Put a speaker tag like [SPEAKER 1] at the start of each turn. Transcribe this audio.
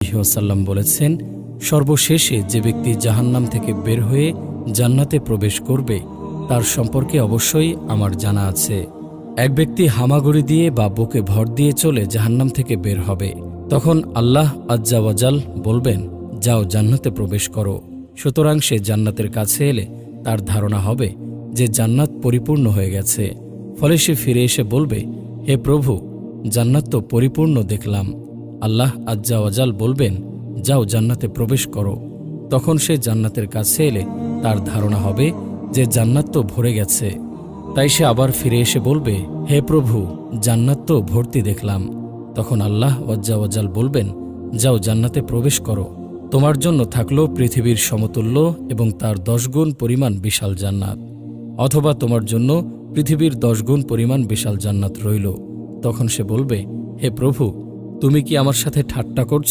[SPEAKER 1] ওয়াসাল্লাম বলেছেন, সর্বশেষে যে ব্যক্তি জাহান্নাম থেকে বের হয়ে জান্নাতে প্রবেশ করবে তার সম্পর্কে অবশ্যই আমার জানা আছে। এক ব্যক্তি হামাগুড়ি দিয়ে বা বুকে ভর দিয়ে চলে জাহান্নাম থেকে বের হবে। তখন আল্লাহ আজ্জা ওয়াজাল বলবেন, যাও জান্নাতে প্রবেশ করো। সুতরাং সে জান্নাতের কাছে এলে তার ধারণা হবে যে জান্নাত পরিপূর্ণ হয়ে গেছে। ফলে সে ফিরে এসে বলবে, হে প্রভু, জান্নাত তো পরিপূর্ণ দেখলাম। আল্লাহ আজ্জা ওয়াজাল বলবেন, যাও জান্নাতে প্রবেশ করো। তখন সে জান্নাতের কাছে এলে তার ধারণা হবে যে জান্নাত তো ভরে গেছে। তাই সে আবার ফিরে এসে বলবে, হে প্রভু, জান্নাত তো ভর্তি দেখলাম। তখন আল্লাহ আজ্জা ওয়াজাল বলবেন, যাও জান্নাতে প্রবেশ করো। তোমার জন্য থাকলো পৃথিবীর সমতুল্য এবং তার 10 গুণ পরিমাণ বিশাল জান্নাত, অথবা তোমার জন্য পৃথিবীর 10 গুণ পরিমাণ বিশাল জান্নাত রইল। তখন সে বলবে, হে প্রভু, তুমি কি আমার সাথে ঠাট্টা করছ?